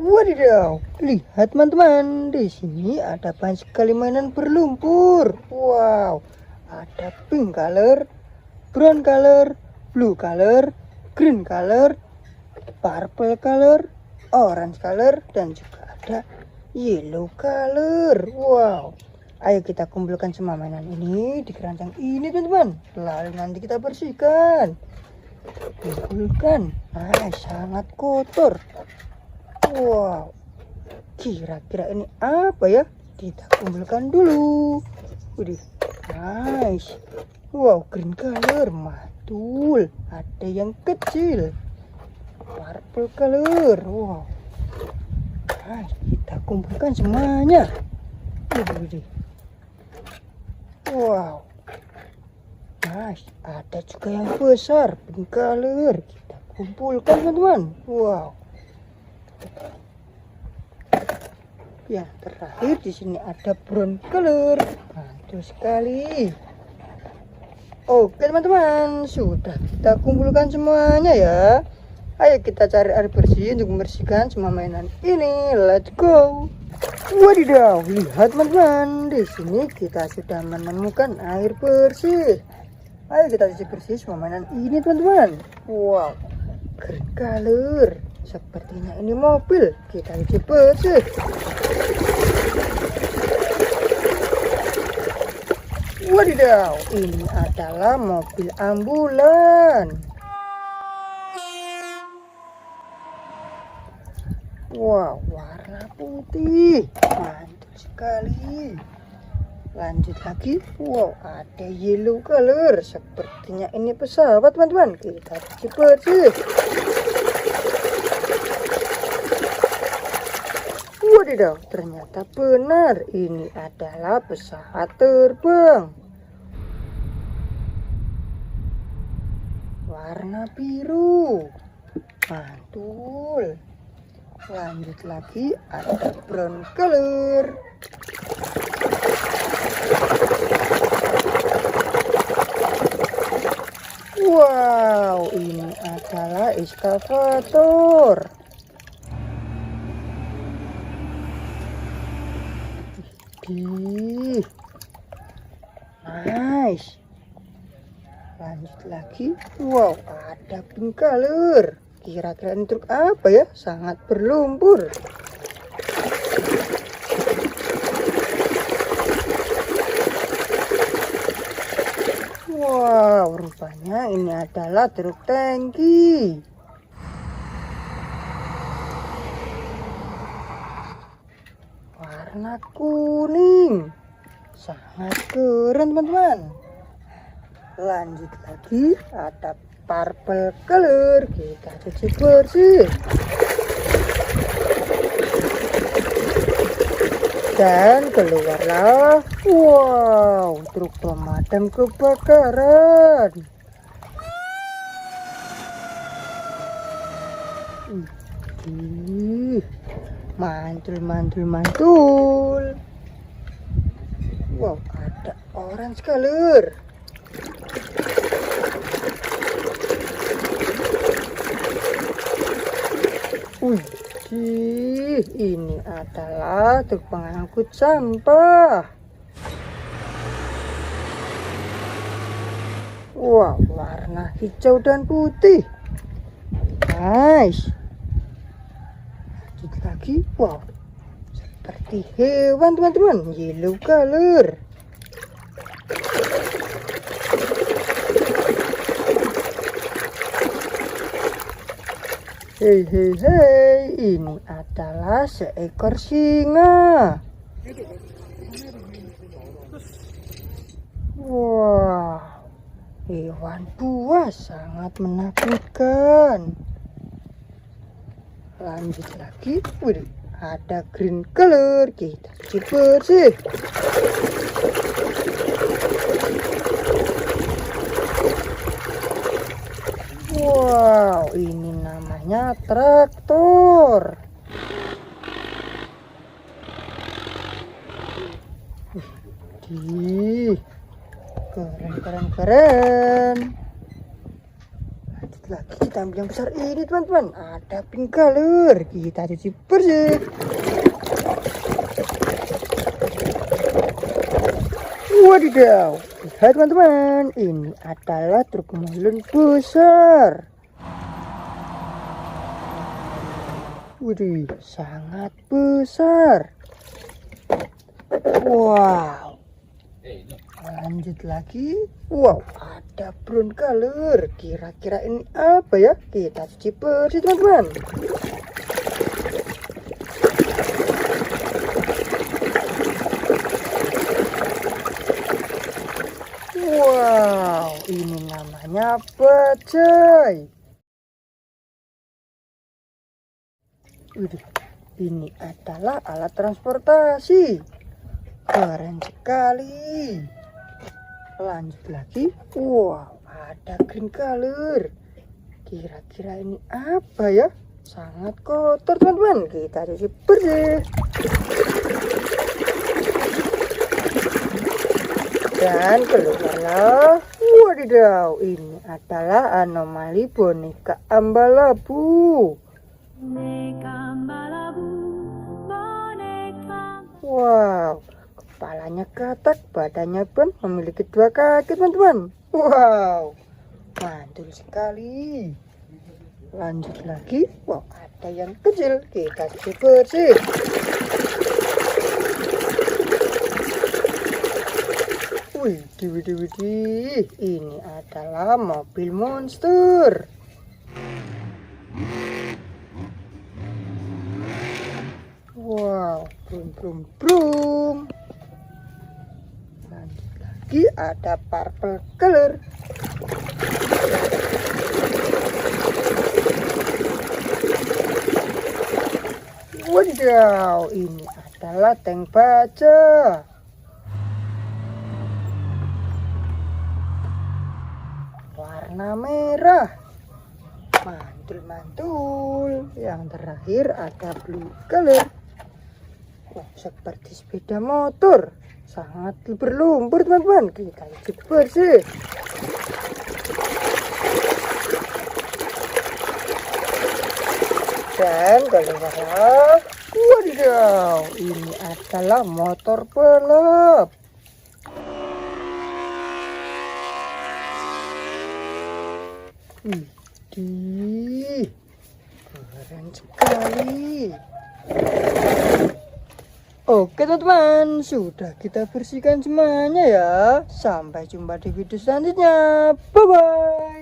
Wadidaw, lihat teman-teman, di sini ada banyak sekali mainan berlumpur. Wow, ada pink color, brown color, blue color, green color, purple color, orange color, dan juga ada yellow color. Wow, ayo kita kumpulkan semua mainan ini di keranjang ini teman-teman. Lalu nanti kita bersihkan. Kumpulkan, sangat kotor. Wow, kira-kira ini apa ya? Kita kumpulkan dulu. Widih, nice. Wow, green color, mantul. Ada yang kecil. Purple color, wow. Nice, kita kumpulkan semuanya. Widih. Wow, nice. Ada juga yang besar, pink color. Kita kumpulkan teman-teman. Wow. Yang terakhir di sini ada brown color, mantul sekali. Oke teman-teman, sudah kita kumpulkan semuanya ya. Ayo kita cari air bersih untuk membersihkan semua mainan ini. Let's go. Wadidaw, lihat teman-teman, di sini kita sudah menemukan air bersih. Ayo kita cuci bersih semua mainan ini teman-teman. Wow, green color. Sepertinya ini mobil, kita cuci bersih. Wadidaw, ini adalah mobil ambulan. Wow, warna putih, mantul sekali. Lanjut lagi, wow, ada yellow color. Sepertinya ini pesawat teman-teman, kita cuci bersih. Wadidaw, ternyata benar ini adalah pesawat terbang. Warna biru, mantul. Lanjut lagi, ada brown color. Wow, ini adalah eskavator. Nice. Lanjut lagi, wow, ada pink color. Kira-kira ini truk apa ya? Sangat berlumpur. Wow, rupanya ini adalah truk tangki. Warna kuning, sangat keren teman-teman. Lanjut lagi, ada purple color, kita cuci bersih. Dan keluarlah, wow, truk pemadam kebakaran. Mantul. Wow, ada orange color. Ini adalah truk pengangkut sampah. Wow, warna hijau dan putih. Nice. Lanjut lagi, wow, seperti hewan teman-teman, yellow color. Hei, ini adalah seekor singa. Wow, hewan buas sangat menakutkan. Lanjut lagi, wih, ada green color, kita cuci bersih. Wow, ini namanya traktor. Keren. Lanjut lagi, kita kita ambil yang besar ini teman-teman. Ada pink color, kita cuci bersih. Wadidaw, lihat teman-teman, ini adalah truk molen besar. Widih, sangat besar. Wow. Lanjut lagi. Wow, ada brown color. Kira-kira ini apa ya? Kita cuci bersih teman-teman. Wow, ini namanya bajai. Ini adalah alat transportasi. Keren sekali. Lanjut lagi. Wow, ada green color. Kira-kira ini apa ya? Sangat kotor teman-teman. Kita cuci bersih. Dan keluarlah. Wadidaw, ini adalah anomali boneka Ambalabu. Wow, kepalanya katak, badannya pun memiliki 2 kaki teman-teman. Wow, mantul sekali. Lanjut lagi. Wow, ada yang kecil. Kita cuci bersih. Widih, ini adalah mobil monster. Wow, brum. Lanjut lagi, ada purple color. Wadidaw, ini adalah tank baja. Warna merah. Mantul. Yang terakhir ada blue color. Wah, seperti sepeda motor. Sangat berlumpur teman-teman. Kita cuci bersih. Dan keluarlah. Wadidaw, ini adalah motor balap. Keren sekali. Oke teman-teman, sudah kita bersihkan semuanya ya. Sampai jumpa di video selanjutnya. Bye bye.